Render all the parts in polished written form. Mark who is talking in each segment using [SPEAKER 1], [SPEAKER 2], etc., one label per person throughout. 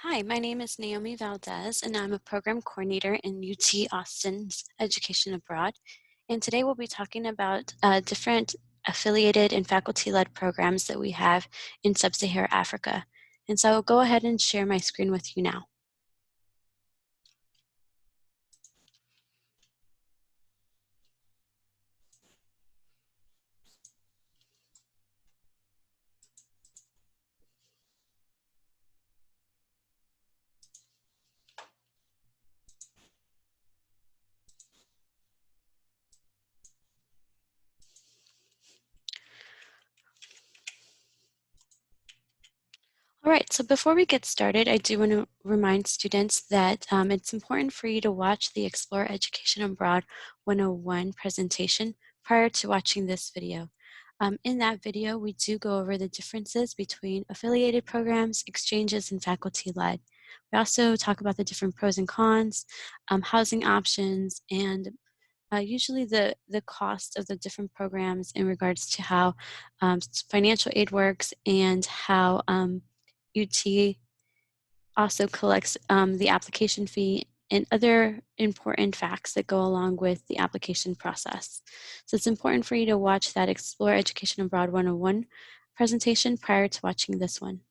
[SPEAKER 1] Hi, my name is Naomi Valdez, and I'm a program coordinator in UT Austin's Education Abroad. And today we'll be talking about different affiliated and faculty-led programs that we have in Sub-Saharan Africa. And so I'll go ahead and share my screen with you now. All right, so before we get started, I do want to remind students that it's important for you to watch the Explore Education Abroad 101 presentation prior to watching this video. In that video, we do go over the differences between affiliated programs, exchanges, and faculty-led. We also talk about the different pros and cons, housing options, and usually the cost of the different programs in regards to how financial aid works and how UT also collects the application fee and other important facts that go along with the application process. So it's important for you to watch that Explore Education Abroad 101 presentation prior to watching this one.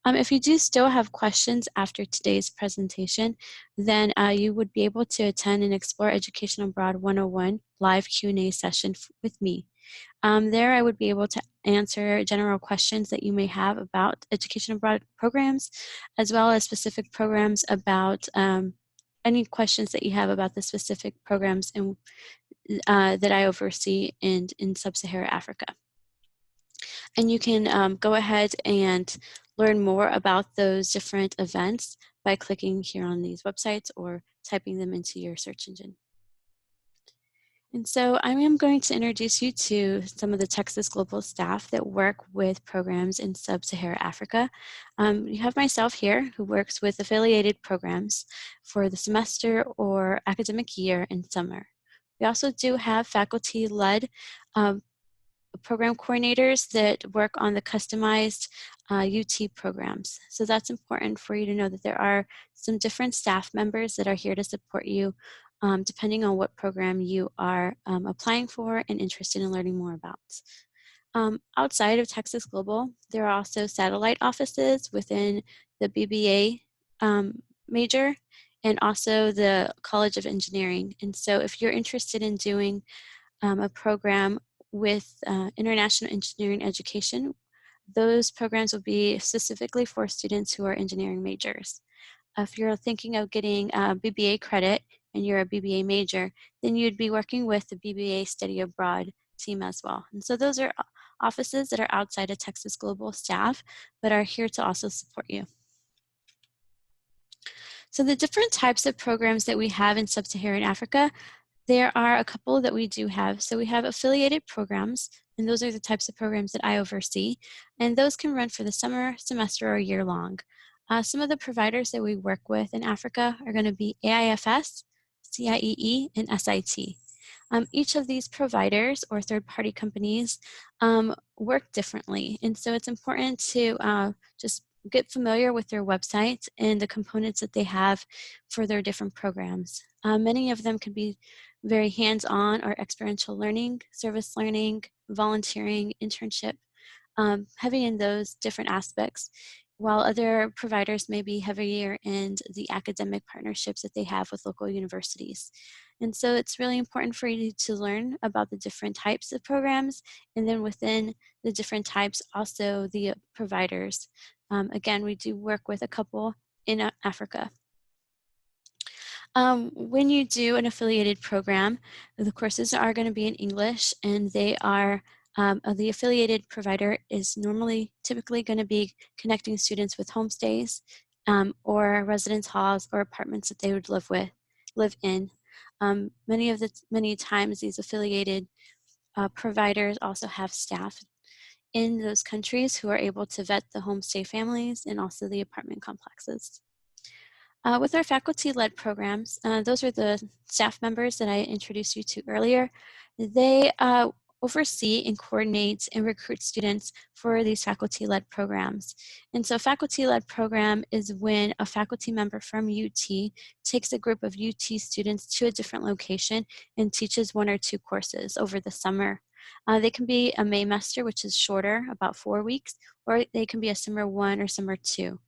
[SPEAKER 1] If you do still have questions after today's presentation, then you would be able to attend an Explore Education Abroad 101 live Q&A session with me. There I would be able to answer general questions that you may have about education abroad programs, as well as specific programs about any questions that you have about the specific programs that I oversee in Sub-Saharan Africa. And you can go ahead and learn more about those different events by clicking here on these websites or typing them into your search engine. And so I am going to introduce you to some of the Texas Global staff that work with programs in Sub-Saharan Africa. You have myself here who works with affiliated programs for the semester or academic year and summer. We also do have faculty-led program coordinators that work on the customized UT programs. So that's important for you to know that there are some different staff members that are here to support you depending on what program you are applying for and interested in learning more about. Outside of Texas Global, there are also satellite offices within the BBA major and also the College of Engineering. And so if you're interested in doing a program with international engineering education, those programs will be specifically for students who are engineering majors. If you're thinking of getting a BBA credit and you're a BBA major, then you'd be working with the BBA Study Abroad team as well. And so those are offices that are outside of Texas Global staff, but are here to also support you. So the different types of programs that we have in Sub-Saharan Africa, there are a couple that we do have. So we have affiliated programs, and those are the types of programs that I oversee. And those can run for the summer, semester, or year long. Some of the providers that we work with in Africa are going to be AIFS, CIEE, and SIT. Each of these providers or third-party companies work differently. And so it's important to just get familiar with their websites and the components that they have for their different programs. Many of them can be very hands-on or experiential learning, service learning, volunteering, internship, heavy in those different aspects, while other providers may be heavier in the academic partnerships that they have with local universities. And so it's really important for you to learn about the different types of programs, and then within the different types, also the providers. Again, we do work with a couple in Africa. When you do an affiliated program, the courses are going to be in English, and they are the affiliated provider is typically going to be connecting students with homestays or residence halls or apartments that they would live in. Many times these affiliated providers also have staff in those countries who are able to vet the homestay families and also the apartment complexes. With our faculty-led programs, those are the staff members that I introduced you to earlier. They oversee and coordinate and recruit students for these faculty-led programs. And so faculty-led program is when a faculty member from UT takes a group of UT students to a different location and teaches 1 or 2 courses over the summer. They can be a Maymester, which is shorter, about 4 weeks, or they can be a summer 1 or summer 2.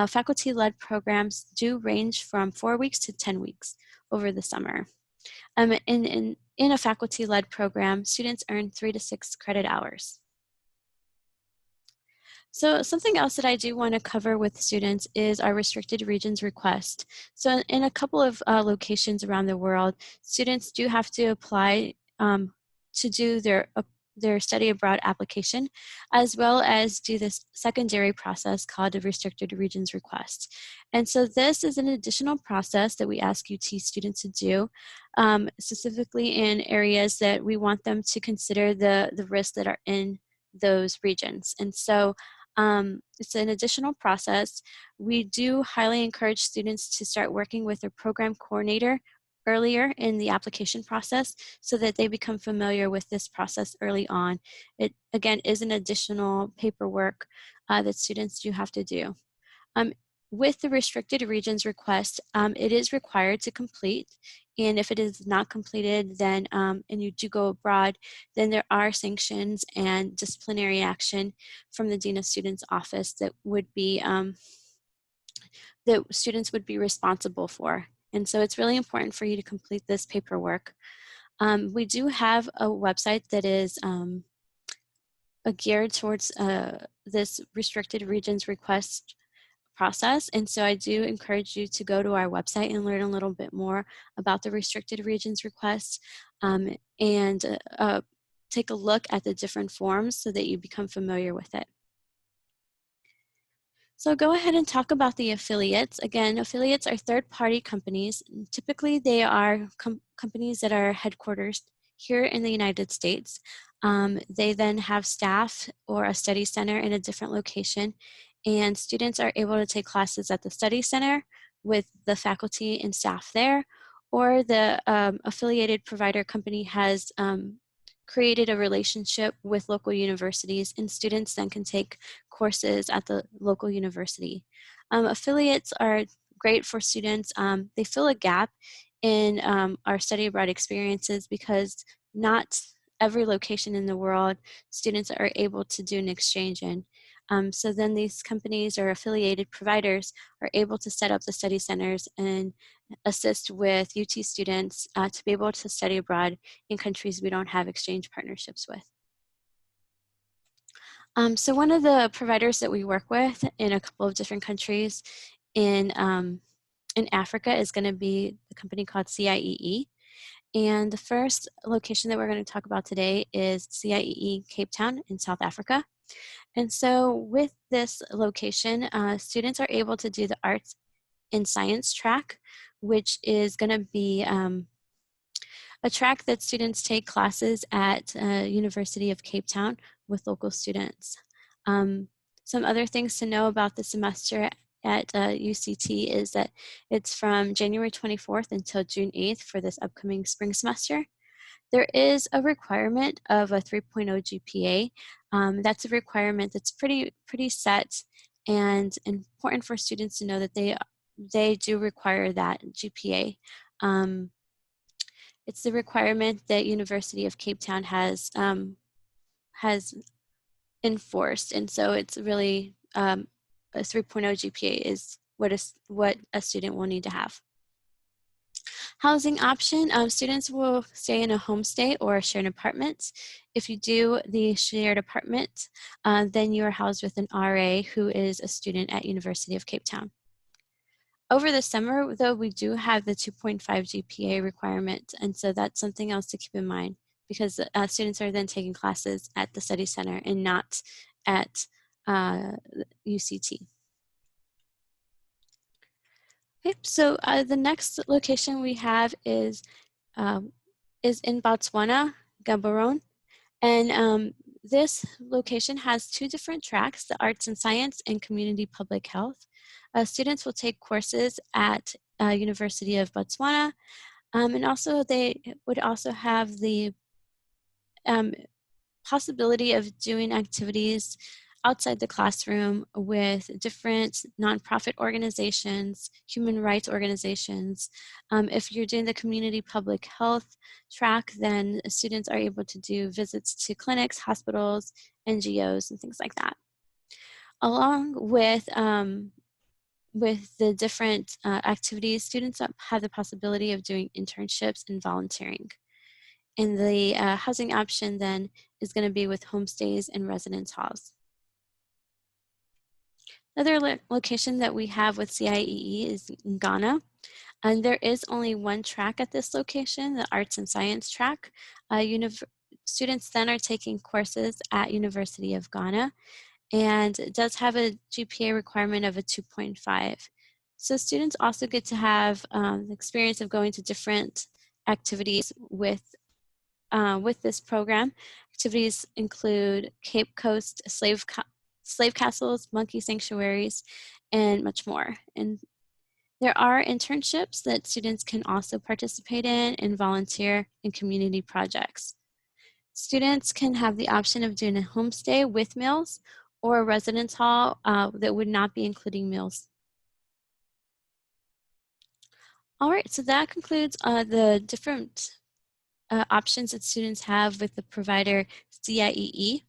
[SPEAKER 1] Faculty-led programs do range from 4 weeks to 10 weeks over the summer. In a faculty-led program, students earn 3 to 6 credit hours. So something else that I do want to cover with students is our restricted regions request. So in a couple of locations around the world, students do have to apply to do their study abroad application, as well as do this secondary process called a restricted regions request. And so this is an additional process that we ask UT students to do, specifically in areas that we want them to consider the risks that are in those regions. And so it's an additional process. We do highly encourage students to start working with their program coordinator earlier in the application process so that they become familiar with this process early on. It, again, is an additional paperwork that students do have to do. With the restricted regions request, it is required to complete, and if it is not completed, then and you do go abroad, then there are sanctions and disciplinary action from the Dean of Students office that would be that students would be responsible for. And so it's really important for you to complete this paperwork. We do have a website that is geared towards this restricted regions request process. And so I do encourage you to go to our website and learn a little bit more about the restricted regions request and take a look at the different forms so that you become familiar with it. So go ahead and talk about the affiliates. Again, affiliates are third-party companies. Typically, they are companies that are headquartered here in the United States. They then have staff or a study center in a different location, and students are able to take classes at the study center with the faculty and staff there, or the affiliated provider company has created a relationship with local universities, and students then can take courses at the local university. Affiliates are great for students. They fill a gap in our study abroad experiences because not every location in the world students are able to do an exchange in. So then these companies or affiliated providers are able to set up the study centers and assist with UT students to be able to study abroad in countries we don't have exchange partnerships with. So one of the providers that we work with in a couple of different countries in Africa is going to be a company called CIEE. And the first location that we're going to talk about today is CIEE Cape Town in South Africa. And so with this location, students are able to do the arts and science track, which is going to be a track that students take classes at University of Cape Town with local students. Some other things to know about the semester at UCT is that it's from January 24th until June 8th for this upcoming spring semester. There is a requirement of a 3.0 GPA. That's a requirement that's pretty set and important for students to know that they do require that GPA. It's the requirement that University of Cape Town has enforced, and so it's really a 3.0 GPA is what a student will need to have. Housing option, students will stay in a homestay or a shared apartment. If you do the shared apartment, then you are housed with an RA who is a student at University of Cape Town. Over the summer, though, we do have the 2.5 GPA requirement, and so that's something else to keep in mind because students are then taking classes at the study center and not at UCT. Okay, so the next location we have is in Botswana, Gaborone, and this location has 2 different tracks, the arts and science and community public health. Students will take courses at University of Botswana, and also they would also have the possibility of doing activities outside the classroom with different nonprofit organizations, human rights organizations. If you're doing the community public health track, then students are able to do visits to clinics, hospitals, NGOs, and things like that. Along with the different activities, students have the possibility of doing internships and volunteering. And the housing option then is going to be with homestays and residence halls. Another location that we have with CIEE is in Ghana. And there is only one track at this location, the Arts and Science track. Students then are taking courses at University of Ghana, and it does have a GPA requirement of a 2.5. So students also get to have the experience of going to different activities with this program. Activities include Cape Coast slave castles, monkey sanctuaries, and much more. And there are internships that students can also participate in and volunteer in community projects. Students can have the option of doing a homestay with meals or a residence hall that would not be including meals. All right, so that concludes the different options that students have with the provider CIEE.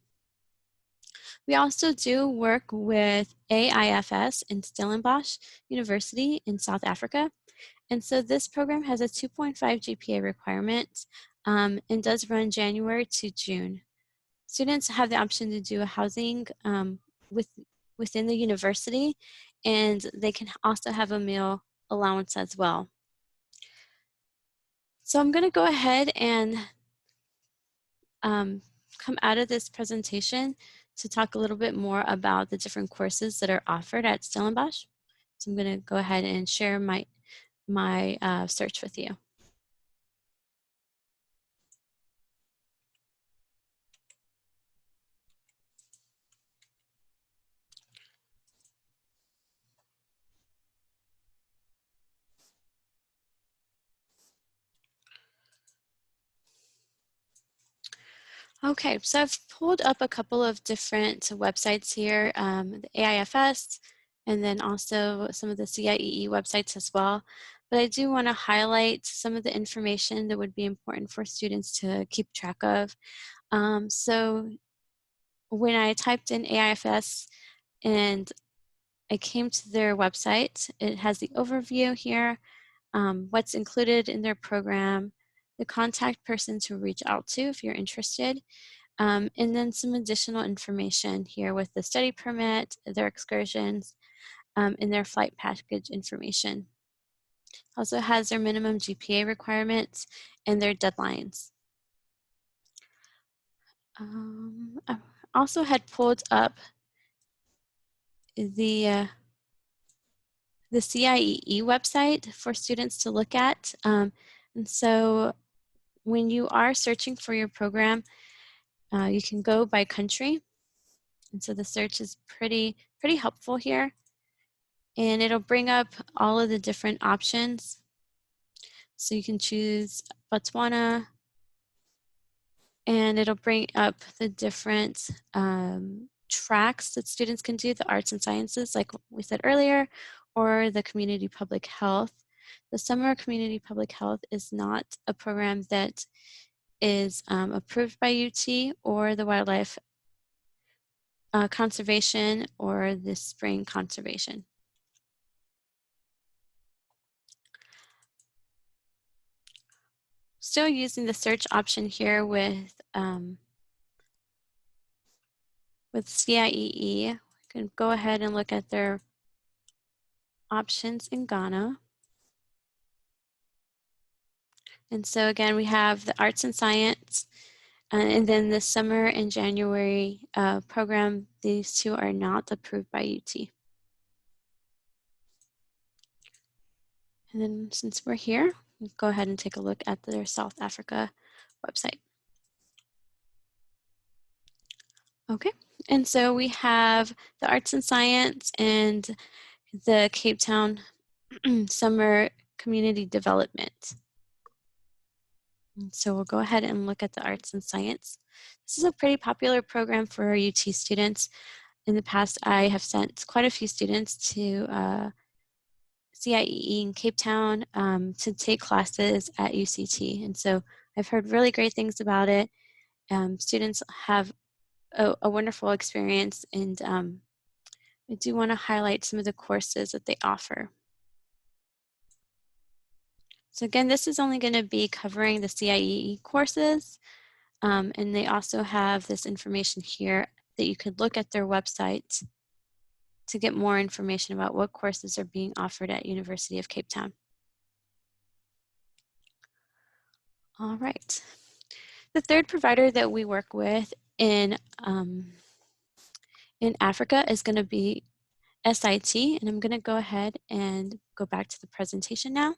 [SPEAKER 1] We also do work with AIFS in Stellenbosch University in South Africa. And so this program has a 2.5 GPA requirement and does run January to June. Students have the option to do a housing within the university, and they can also have a meal allowance as well. So I'm going to go ahead and come out of this presentation to talk a little bit more about the different courses that are offered at Stellenbosch. So I'm going to go ahead and share my search with you. Okay, so I've pulled up a couple of different websites here, the AIFS, and then also some of the CIEE websites as well. But I do want to highlight some of the information that would be important for students to keep track of. So when I typed in AIFS and I came to their website, it has the overview here, what's included in their program, the contact person to reach out to if you're interested, and then some additional information here with the study permit, their excursions, and their flight package information. Also has their minimum GPA requirements and their deadlines. I also had pulled up the CIEE website for students to look at. And so when you are searching for your program, you can go by country. And so the search is pretty helpful here. And it'll bring up all of the different options. So you can choose Botswana, and it'll bring up the different tracks that students can do, the arts and sciences, like we said earlier, or the community public health. The summer community public health is not a program that is approved by UT or the wildlife conservation or the spring conservation. Still using the search option here with CIEE, we can go ahead and look at their options in Ghana. And so again, we have the arts and science, and then the summer and January program. These two are not approved by UT. And then since we're here, we'll go ahead and take a look at their South Africa website. Okay, and so we have the arts and science and the Cape Town Summer Community Development. And so we'll go ahead and look at the arts and science. This is a pretty popular program for our UT students. In the past, I have sent quite a few students to CIEE in Cape Town to take classes at UCT. And so I've heard really great things about it. Students have a wonderful experience, and I do want to highlight some of the courses that they offer. So again, this is only going to be covering the CIEE courses, and they also have this information here that you could look at their website to get more information about what courses are being offered at University of Cape Town. All right. The third provider that we work with in Africa is going to be SIT, and I'm going to go ahead and go back to the presentation now.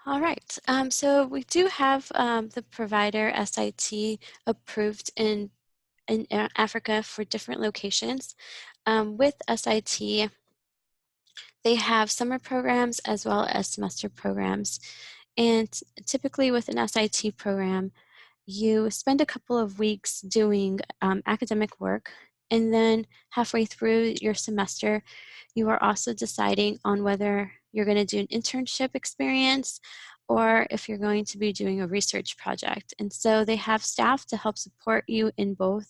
[SPEAKER 1] All right, so we do have the provider SIT approved in Africa for different locations. With SIT, they have summer programs as well as semester programs. And typically with an SIT program, you spend a couple of weeks doing academic work, and then halfway through your semester, you are also deciding on whether you're going to do an internship experience or if you're going to be doing a research project. And so they have staff to help support you in both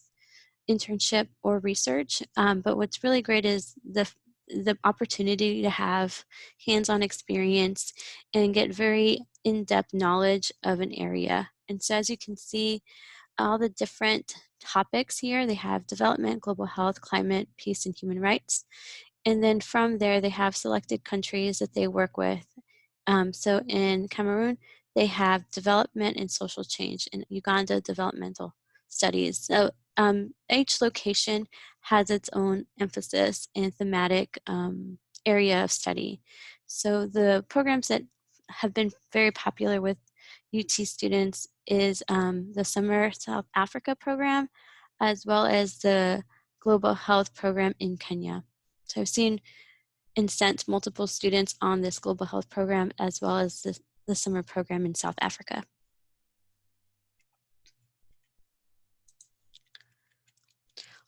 [SPEAKER 1] internship or research. But what's really great is the opportunity to have hands-on experience and get very in-depth knowledge of an area. And so as you can see, all the different topics here, they have development, global health, climate, peace, and human rights. And then from there, they have selected countries that they work with. So in Cameroon, they have development and social change. In Uganda, developmental studies. So each location has its own emphasis and thematic area of study. So the programs that have been very popular with UT students is the Summer South Africa program, as well as the Global Health program in Kenya. So I've seen and sent multiple students on this Global Health program, as well as the summer program in South Africa.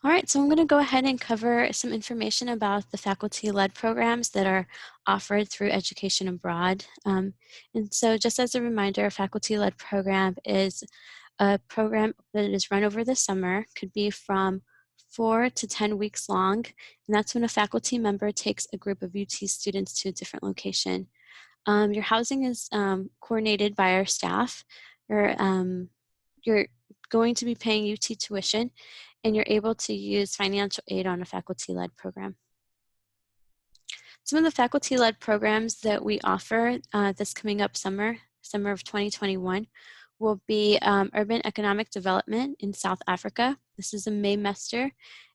[SPEAKER 1] All right, so I'm going to go ahead and cover some information about the faculty-led programs that are offered through Education Abroad. And so just as a reminder, a faculty-led program is a program that is run over the summer, could be from 4 to 10 weeks long, and that's when a faculty member takes a group of UT students to a different location. Your housing is coordinated by our staff. You're going to be paying UT tuition, and you're able to use financial aid on a faculty-led program. Some of the faculty-led programs that we offer this coming up summer of 2021, will be Urban Economic Development in South Africa. This is a Maymester,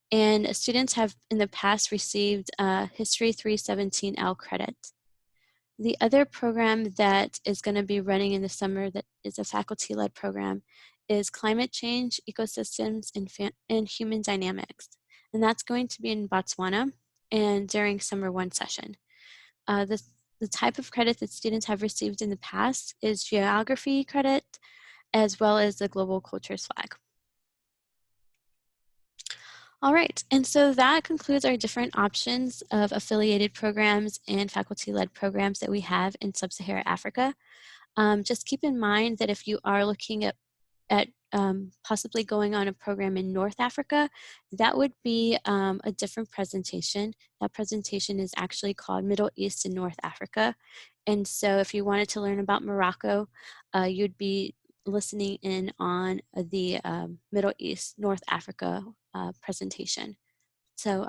[SPEAKER 1] and students have in the past received History 317L credit. The other program that is going to be running in the summer that is a faculty-led program is Climate Change, Ecosystems, and Human Dynamics. And that's going to be in Botswana and during summer 1 session. The type of credit that students have received in the past is geography credit, as well as the Global Cultures flag. All right, and so that concludes our different options of affiliated programs and faculty-led programs that we have in Sub-Saharan Africa. Just keep in mind that if you are looking at possibly going on a program in North Africa, that would be a different presentation. That presentation is actually called Middle East and North Africa. And so if you wanted to learn about Morocco, you'd be listening in on the Middle East, North Africa presentation. So,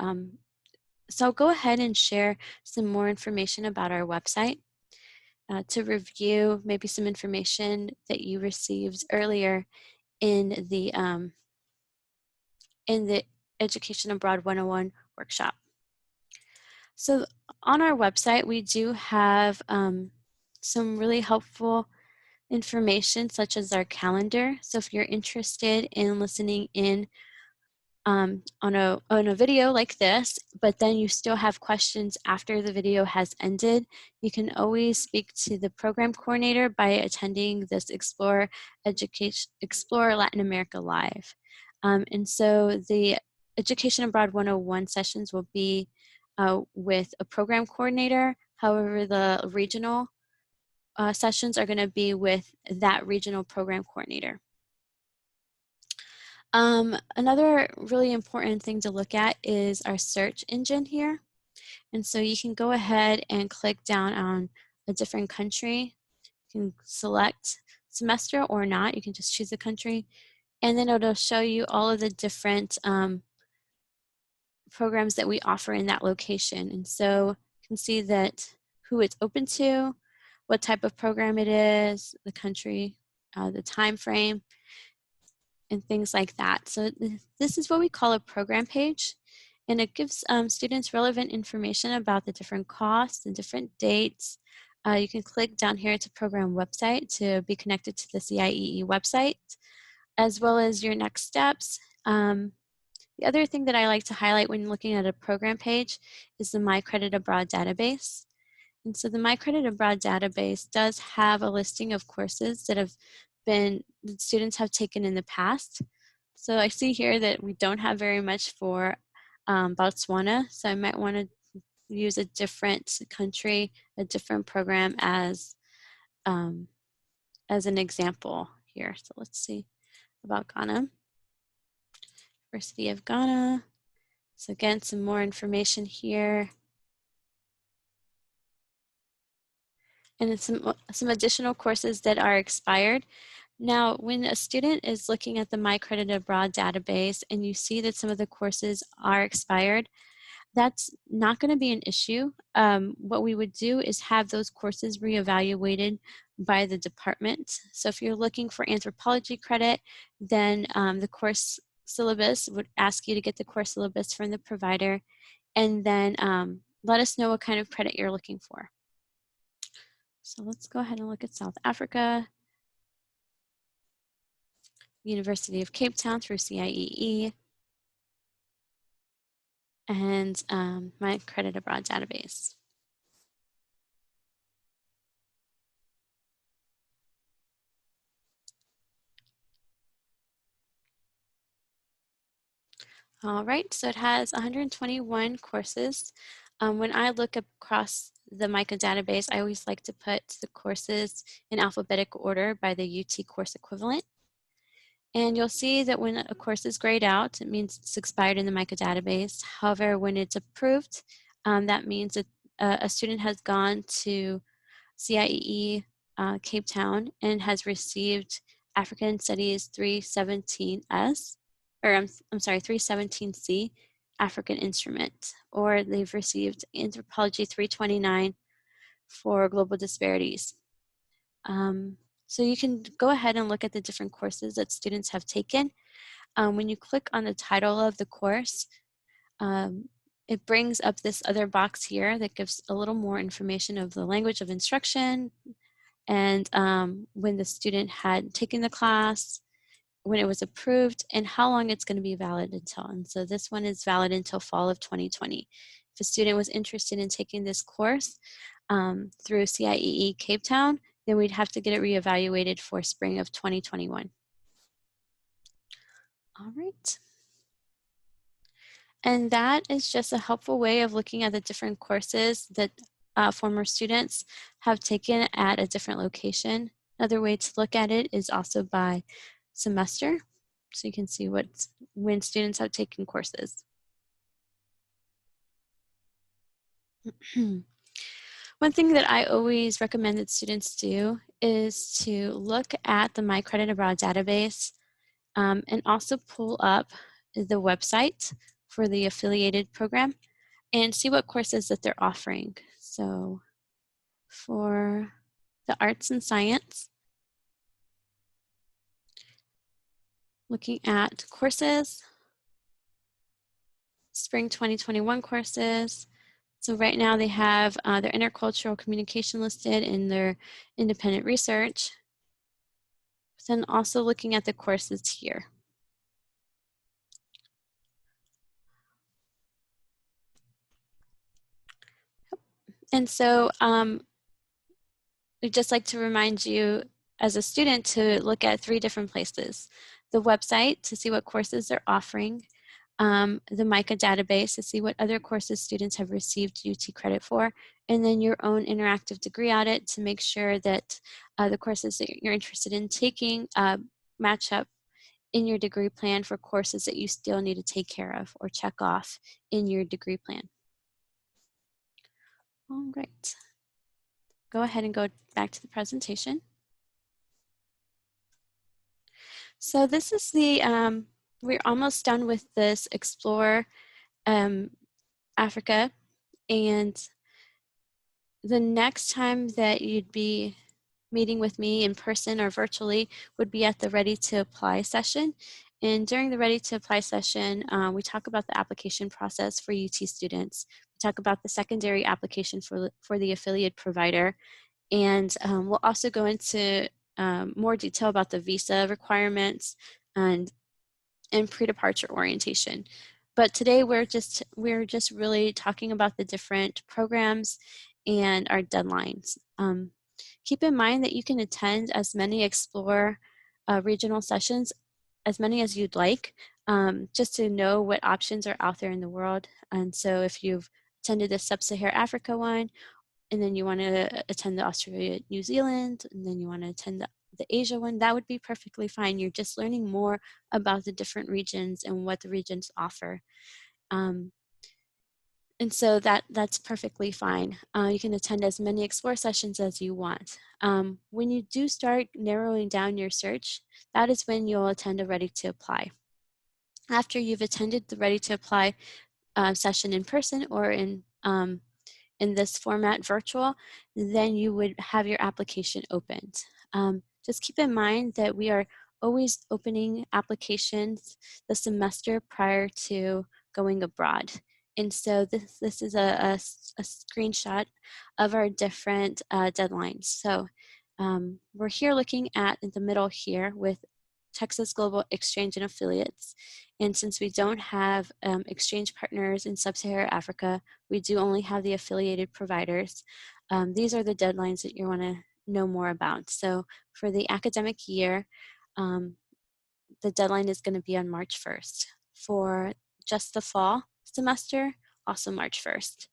[SPEAKER 1] so I'll go ahead and share some more information about our website. To review maybe some information that you received earlier in the Education Abroad 101 workshop. So on our website, we do have some really helpful information such as our calendar. So if you're interested in listening in on a video like this, but then you still have questions after the video has ended, you can always speak to the program coordinator by attending this Explore Latin America Live. And so the Education Abroad 101 sessions will be with a program coordinator. However, the regional sessions are going to be with that regional program coordinator. Another really important thing to look at is our search engine here. And so you can go ahead and click down on a different country. You can select semester or not. You can just choose a country. And then it'll show you all of the different programs that we offer in that location. And so you can see that who it's open to, what type of program it is, the country, the time frame, and things like that. So this is what we call a program page, and it gives students relevant information about the different costs and different dates. You can click down here to program website to be connected to the CIEE website, as well as your next steps. The other thing that I like to highlight when looking at a program page is the My Credit Abroad database. And so the My Credit Abroad database does have a listing of courses that students have taken in the past. So I see here that we don't have very much for Botswana, so I might want to use a different country, a different program as an example here. So let's see about Ghana. University of Ghana. So again, some more information here. And some additional courses that are expired. Now, when a student is looking at the My Credit Abroad database and you see that some of the courses are expired, that's not going to be an issue. What we would do is have those courses reevaluated by the department. So if you're looking for anthropology credit, then the course syllabus would ask you to get the course syllabus from the provider, and then let us know what kind of credit you're looking for. So let's go ahead and look at South Africa. University of Cape Town through CIEE, and My Credit Abroad database. All right, so it has 121 courses. When I look across the MICA database, I always like to put the courses in alphabetical order by the UT course equivalent. And you'll see that when a course is grayed out, it means it's expired in the MICA database. However, when it's approved, that means that a student has gone to CIEE Cape Town and has received African Studies 317S, or I'm sorry, 317C, African Instrument, or they've received Anthropology 329 for Global Disparities. So you can go ahead and look at the different courses that students have taken. When you click on the title of the course, it brings up this other box here that gives a little more information of the language of instruction and when the student had taken the class, when it was approved, and how long it's going to be valid until. And so this one is valid until fall of 2020. If a student was interested in taking this course through CIEE Cape Town, then we'd have to get it reevaluated for spring of 2021. All right. And that is just a helpful way of looking at the different courses that former students have taken at a different location. Another way to look at it is also by semester. So you can see when students have taken courses. One thing that I always recommend that students do is to look at the My Credit Abroad database and also pull up the website for the affiliated program and see what courses that they're offering. So for the arts and science, Looking at courses, spring 2021 courses. So right now they have their intercultural communication listed in their independent research. Then also looking at the courses here. And so I'd just like to remind you as a student to look at 3 different places. The website to see what courses they're offering, the MICA database to see what other courses students have received UT credit for, and then your own interactive degree audit to make sure that the courses that you're interested in taking match up in your degree plan for courses that you still need to take care of or check off in your degree plan. All right. Go ahead and go back to the presentation. So this is the, we're almost done with this Explore Africa, and the next time that you'd be meeting with me in person or virtually would be at the Ready to Apply session. And during the Ready to Apply session, we talk about the application process for UT students. We talk about the secondary application for the affiliate provider. And we'll also go into more detail about the visa requirements and pre-departure orientation. But today we're just really talking about the different programs and our deadlines. Keep in mind that you can attend as many Explore regional sessions, as many as you'd like, just to know what options are out there in the world. And so if you've attended the Sub-Saharan Africa one, and then you want to attend the Australia, New Zealand, and then you want to attend the Asia one, that would be perfectly fine. You're just learning more about the different regions and what the regions offer. And so that's perfectly fine. You can attend as many Explore sessions as you want. When you do start narrowing down your search, that is when you'll attend a Ready to Apply. After you've attended the Ready to Apply session in person or in this format virtual, then you would have your application opened. Just keep in mind that we are always opening applications the semester prior to going abroad. And so this is a screenshot of our different deadlines. So we're here looking at in the middle here with Texas Global Exchange and Affiliates. And since we don't have exchange partners in Sub-Saharan Africa, we do only have the affiliated providers. These are the deadlines that you want to know more about. So for the academic year, the deadline is going to be on March 1st. For just the fall semester, also March 1st.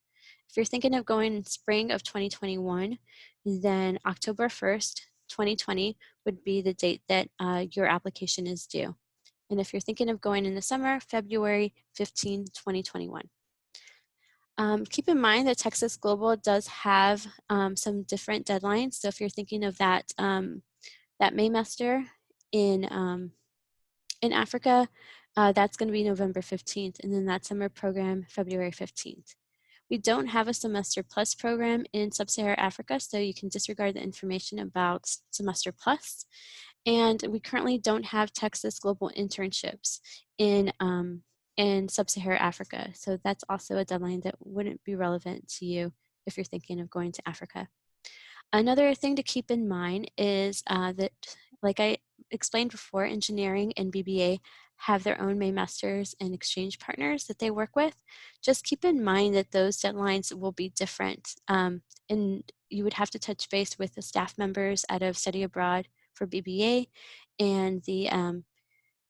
[SPEAKER 1] If you're thinking of going in spring of 2021, then October 1st, 2020 would be the date that your application is due. And if you're thinking of going in the summer, February 15, 2021. Keep in mind that Texas Global does have some different deadlines. So if you're thinking of that, that Maymester in Africa, that's going to be November 15th, and then that summer program, February 15th. We don't have a Semester Plus program in Sub-Saharan Africa, so you can disregard the information about Semester Plus. And we currently don't have Texas Global Internships in Sub-Saharan Africa. So that's also a deadline that wouldn't be relevant to you if you're thinking of going to Africa. Another thing to keep in mind is that, like I explained before, engineering and BBA have their own Maymasters and exchange partners that they work with. Just keep in mind that those deadlines will be different. And you would have to touch base with the staff members out of Study Abroad for BBA and the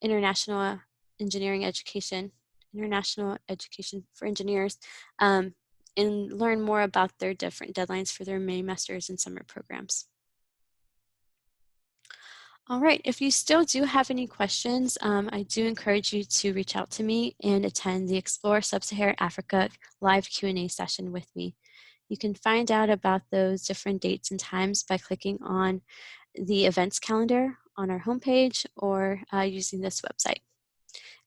[SPEAKER 1] International Education for Engineers, and learn more about their different deadlines for their Maymasters and summer programs. All right, if you still do have any questions, I do encourage you to reach out to me and attend the Explore Sub-Saharan Africa live Q&A session with me. You can find out about those different dates and times by clicking on the events calendar on our homepage or using this website.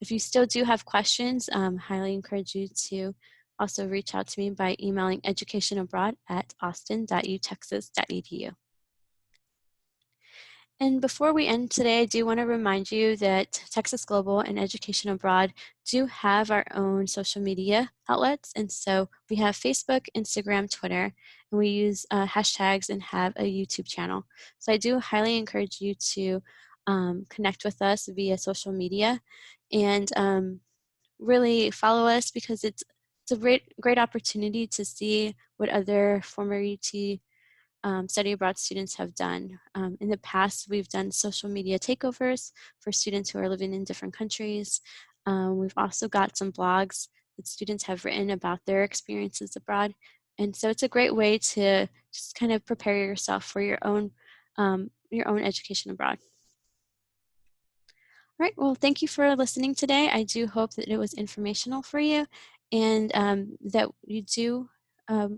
[SPEAKER 1] If you still do have questions, highly encourage you to also reach out to me by emailing educationabroad@austin.utexas.edu. And before we end today, I do want to remind you that Texas Global and Education Abroad do have our own social media outlets. And so we have Facebook, Instagram, Twitter, and we use hashtags and have a YouTube channel. So I do highly encourage you to connect with us via social media and really follow us because it's a great opportunity to see what other former UT study abroad students have done. In the past, we've done social media takeovers for students who are living in different countries. We've also got some blogs that students have written about their experiences abroad. And so it's a great way to just kind of prepare yourself for your own education abroad. All right, well, thank you for listening today. I do hope that it was informational for you and that you do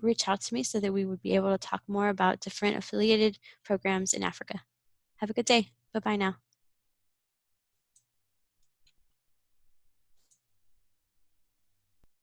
[SPEAKER 1] reach out to me so that we would be able to talk more about different affiliated programs in Africa. Have a good day. Bye-bye now.